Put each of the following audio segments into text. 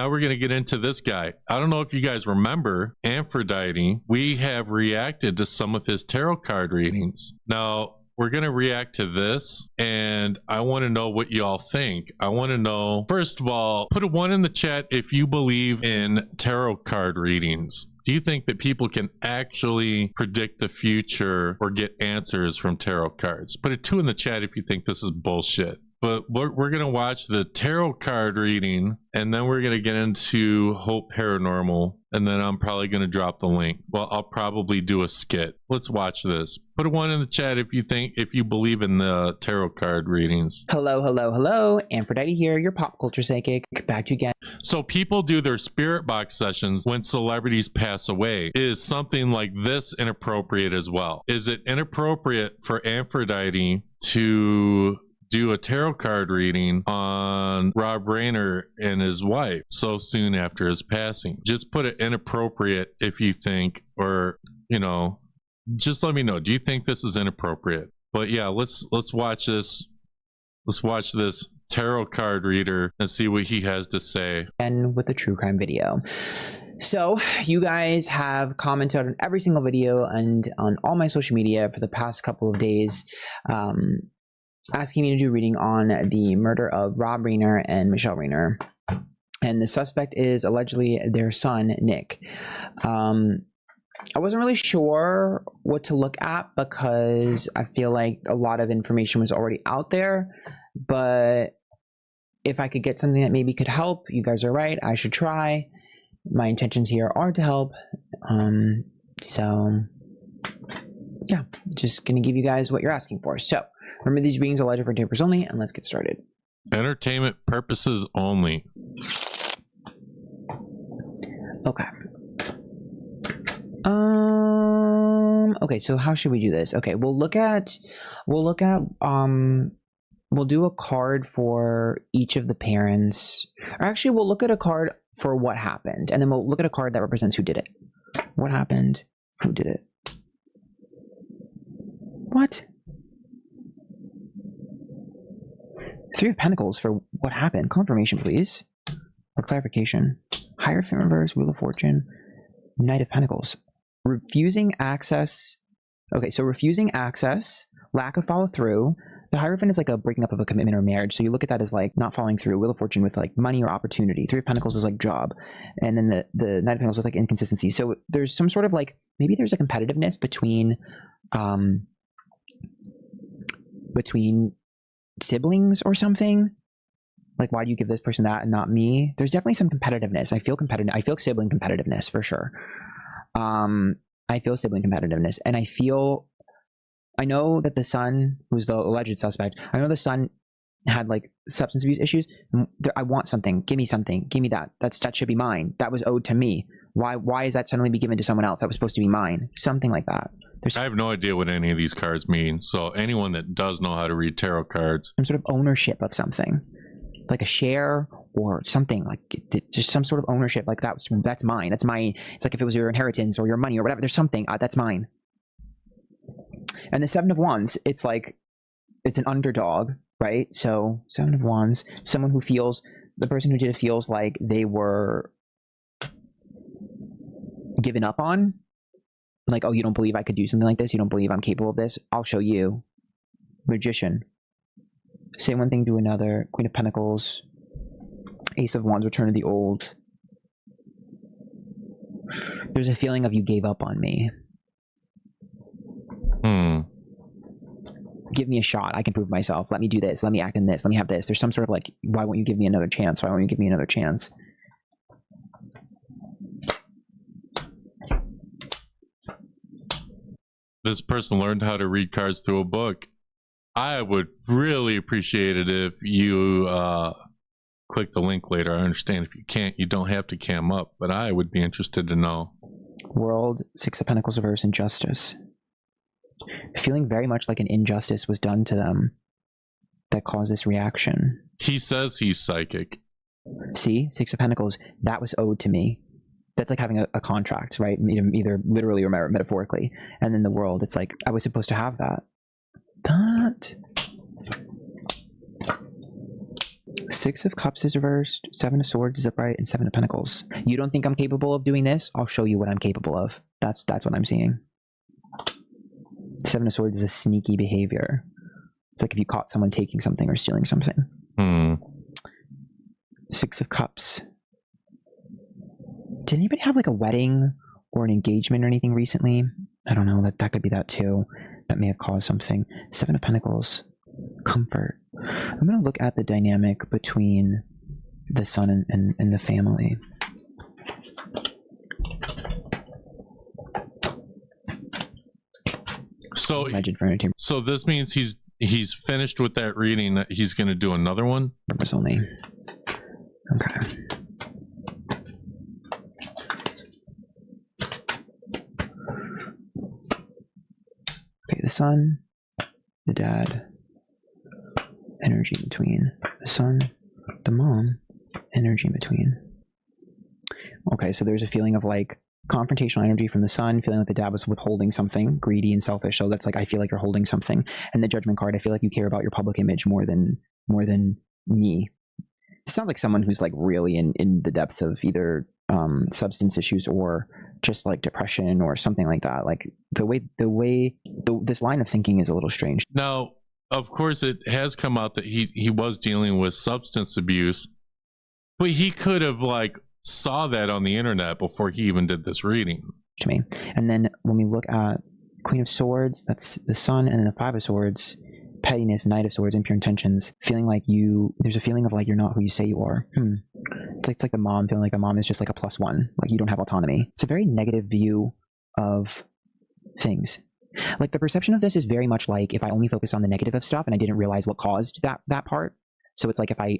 Now we're going to get into this guy. I don't know if you guys remember Antphrodite. We have reacted to some of his tarot card readings. Now, we're going to react to this, and I want to know what y'all think. I want to know, first of all, put a 1 in the chat if you believe in tarot card readings. Do you think that people can actually predict the future or get answers from tarot cards? Put a 2 in the chat if you think this is bullshit. But we're going to watch the tarot card reading, and then we're going to get into Hope Paranormal, and then I'm probably going to drop the link. Well, I'll probably do a skit. Let's watch this. Put a 1 in the chat if you believe in the tarot card readings. Hello, hello, hello. Antphrodite here, your pop culture psychic. Back to you again. So people do their spirit box sessions when celebrities pass away. Is something like this inappropriate as well? Is it inappropriate for Antphrodite to do a tarot card reading on Rob Reiner and his wife so soon after his passing? Just put it inappropriate if you think, or, you know, just let me know. Do you think this is inappropriate? But yeah, let's watch this. Let's watch this tarot card reader and see what he has to say. And with a true crime video. So you guys have commented on every single video and on all my social media for the past couple of days, asking me to do a reading on the murder of Rob Reiner and Michele Reiner. And the suspect is allegedly their son, Nick. I wasn't really sure what to look at because I feel like a lot of information was already out there. But if I could get something that maybe could help, you guys are right, I should try. My intentions here are to help. So yeah, just gonna give you guys what you're asking for. So remember, these readings are legend for tapers only, and let's get started. Entertainment purposes only. Okay. Okay, so how should we do this? Okay, we'll do a card for each of the parents. Or actually, we'll look at a card for what happened, and then we'll look at a card that represents who did it. What happened? Who did it? What? 3 of Pentacles for what happened. Confirmation, please. Or clarification. Hierophant reverse, Wheel of Fortune, Knight of Pentacles. Refusing access. Okay, so refusing access, lack of follow through. The Hierophant is like a breaking up of a commitment or marriage. So you look at that as like not following through. Wheel of Fortune with like money or opportunity. 3 of Pentacles is like job. And then the Knight of Pentacles is like inconsistency. So there's some sort of like, maybe there's a competitiveness between siblings or something. Like, why do you give this person that and not me? There's definitely some competitiveness. I feel competitive. I feel sibling competitiveness for sure. I feel sibling competitiveness, and I know that the son, who's the alleged suspect, I know the son had like substance abuse issues. I want something. Give me something. Give me that. That should be mine. That was owed to me. Why is that suddenly be given to someone else? That was supposed to be mine. Something like that. I have no idea what any of these cards mean. So anyone that does know how to read tarot cards, some sort of ownership of something, like a share or something, like just some sort of ownership, like that's mine. That's mine. It's like if it was your inheritance or your money or whatever. There's something that's mine. And the 7 of Wands, it's like it's an underdog, right? So 7 of Wands, someone who feels, the person who did it feels like they were given up on. Like, oh, you don't believe I could do something like this? You don't believe I'm capable of this? I'll show you. Magician. Say one thing, do another. Queen of Pentacles. Ace of Wands, return to the old. There's a feeling of you gave up on me. Give me a shot. I can prove myself. Let me do this. Let me act in this. Let me have this. There's some sort of like, why won't you give me another chance? Why won't you give me another chance? This person learned how to read cards through a book. I would really appreciate it if you click the link later. I understand if you can't, you don't have to cam up, but I would be interested to know. World, 6 of Pentacles reverse, injustice. Feeling very much like an injustice was done to them that caused this reaction. He says he's psychic. See, 6 of Pentacles, that was owed to me. That's like having a contract, right? Either literally or metaphorically. And then the World, it's like, I was supposed to have that. Six of Cups is reversed, Seven of Swords is upright, and Seven of Pentacles. You don't think I'm capable of doing this? I'll show you what I'm capable of. That's what I'm seeing. Seven of Swords is a sneaky behavior. It's like if you caught someone taking something or stealing something. Six of Cups. Did anybody have like a wedding or an engagement or anything recently? I don't know. That could be that too. That may have caused something. Seven of Pentacles. Comfort. I'm going to look at the dynamic between the son and the family. So, Legend for entertainment. So this means he's finished with that reading. He's going to do another one? Purpose only. Okay. Okay, the son, the dad, energy in between. The son, the mom, energy in between. Okay, so there's a feeling of like confrontational energy from the son, feeling like the dad was withholding something, greedy and selfish. So that's like, I feel like you're holding something. And the Judgment card, I feel like you care about your public image more than me. It sounds like someone who's like really in the depths of either substance issues or just like depression or something like that. Like this line of thinking is a little strange. Now, of course, it has come out that he was dealing with substance abuse, but he could have like saw that on the internet before he even did this reading. To me. And then when we look at Queen of Swords, that's the Sun, and then the Five of Swords, pettiness, Knight of Swords, impure intentions, feeling like there's a feeling of like you're not who you say you are. It's like the mom, feeling like a mom is just like a +1, like you don't have autonomy. It's a very negative view of things. Like the perception of this is very much like if I only focus on the negative of stuff and I didn't realize what caused that part. So it's like if I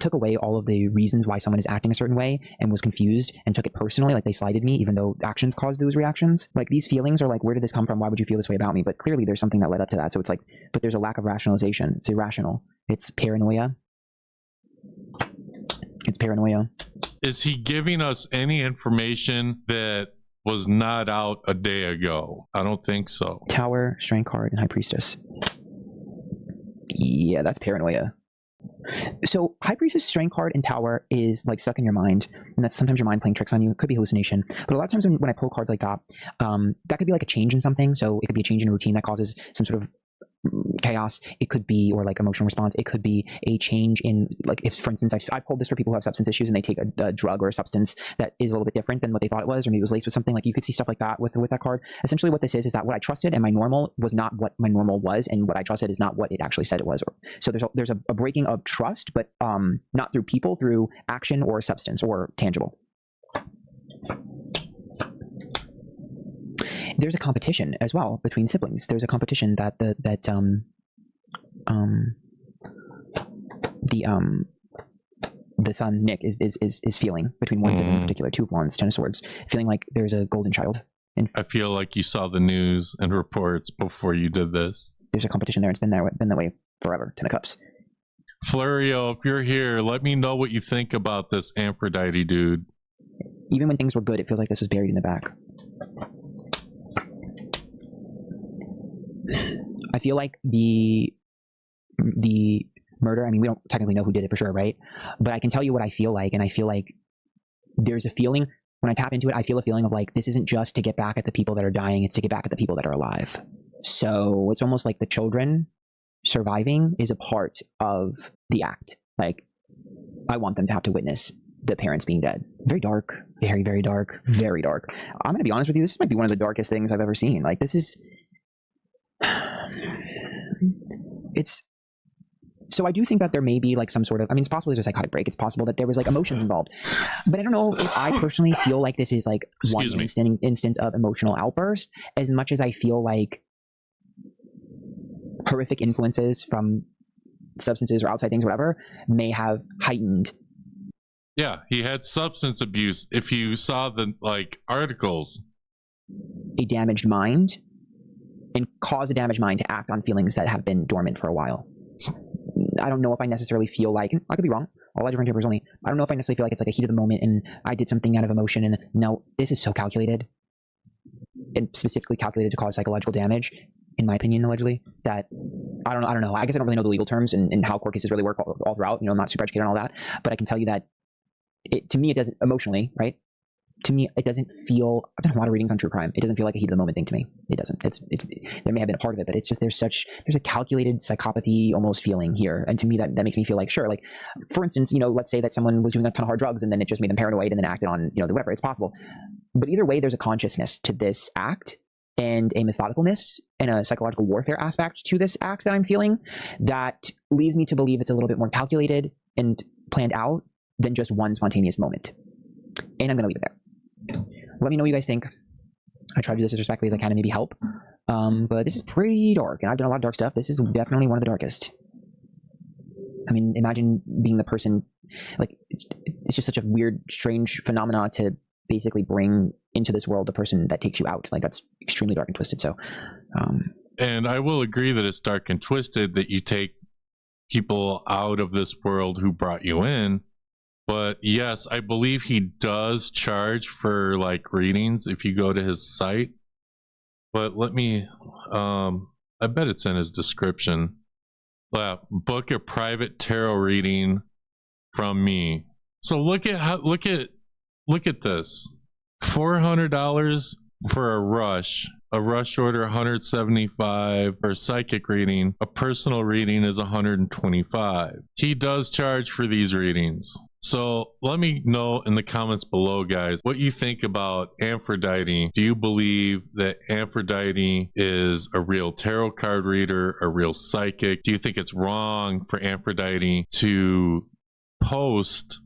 took away all of the reasons why someone is acting a certain way and was confused and took it personally, like they slighted me even though actions caused those reactions, like these feelings are like, where did this come from? Why would you feel this way about me? But clearly there's something that led up to that. So it's like, but there's a lack of rationalization. It's irrational. It's paranoia. Is he giving us any information that was not out a day ago? I don't think so. Tower, Strength card, and High Priestess. Yeah, that's paranoia. So High Priestess, Strength card, and Tower is like stuck in your mind, and that's sometimes your mind playing tricks on you. It could be hallucination, but a lot of times when I pull cards like that, that could be like a change in something. So it could be a change in a routine that causes some sort of chaos. It could be, or like emotional response. It could be a change in, like, if for instance I pulled this for people who have substance issues and they take a drug or a substance that is a little bit different than what they thought it was, or maybe it was laced with something. Like you could see stuff like that with that card. Essentially what this is that what I trusted and my normal was not what my normal was, and what I trusted is not what it actually said it was. So there's a breaking of trust, but not through people, through action or substance or tangible. There's a competition as well between siblings. There's a competition that the son Nick is feeling between one sibling in particular, Two of Wands, Ten of Swords, feeling like there's a golden child. And I feel like you saw the news and reports before you did this. There's a competition there. It's been that way forever. Ten of Cups. Florio, if you're here, let me know what you think about this Antphrodite dude. Even when things were good, it feels like this was buried in the back. I feel like the murder, I mean, we don't technically know who did it for sure, right? But I can tell you what I feel like, and I feel like there's a feeling, when I tap into it, I feel a feeling of like, this isn't just to get back at the people that are dying, it's to get back at the people that are alive. So it's almost like the children surviving is a part of the act. Like, I want them to have to witness the parents being dead. Very dark, very, very dark, very dark. I'm going to be honest with you, this might be one of the darkest things I've ever seen. Like, this is... So I do think that there may be like some sort of, I mean, it's possible there's a psychotic break. It's possible that there was like emotions involved, but I don't know if I personally feel like this is like instance of emotional outburst, as much as I feel like horrific influences from substances or outside things, whatever, may have heightened. Yeah, he had substance abuse. If you saw the like articles, a damaged mind, and cause a damaged mind to act on feelings that have been dormant for a while. I don't know if I necessarily feel like, I could be wrong, all different tempers only. I don't know if I necessarily feel like it's like a heat of the moment and I did something out of emotion, and no, this is so calculated and specifically calculated to cause psychological damage. in my opinion, allegedly, that I don't know. I guess I don't really know the legal terms and how court cases really work all throughout. I'm not super educated on all that, but I can tell you that to me, it doesn't emotionally, right? To me, it doesn't feel. I've done a lot of readings on true crime. It doesn't feel like a heat of the moment thing to me. It doesn't. It's there may have been a part of it, but it's just there's a calculated psychopathy almost feeling here, and to me that makes me feel like, sure, like for instance, let's say that someone was doing a ton of hard drugs and then it just made them paranoid and then acted on whatever. It's possible, but either way, there's a consciousness to this act and a methodicalness and a psychological warfare aspect to this act that I'm feeling that leads me to believe it's a little bit more calculated and planned out than just one spontaneous moment. And I'm going to leave it there. Let me know what you guys think. I try to do this as respectfully as I can and maybe help. But this is pretty dark, and I've done a lot of dark stuff. This is definitely one of the darkest. I mean, imagine being the person, like, it's just such a weird, strange phenomena to basically bring into this world the person that takes you out. Like, that's extremely dark and twisted. So, and I will agree that it's dark and twisted that you take people out of this world who brought you in. But yes, I believe he does charge for like readings if you go to his site. But let me, I bet it's in his description. Book a private tarot reading from me. So look at this. $400 for a rush order, $175 for a psychic reading. A personal reading is $125. He does charge for these readings. So let me know in the comments below, guys, what you think about Antphrodite. Do you believe that Antphrodite is a real tarot card reader, a real psychic? Do you think it's wrong for Antphrodite to post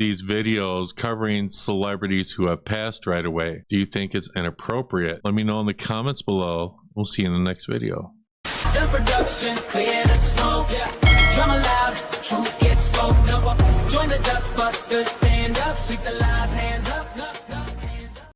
these videos covering celebrities who have passed right away? Do you think it's inappropriate? Let me know in the comments below. We'll see you in the next video. The productions clear the smoke, drum loud, truth gets spoken. Join the dust busters, stand up, sweep the loud.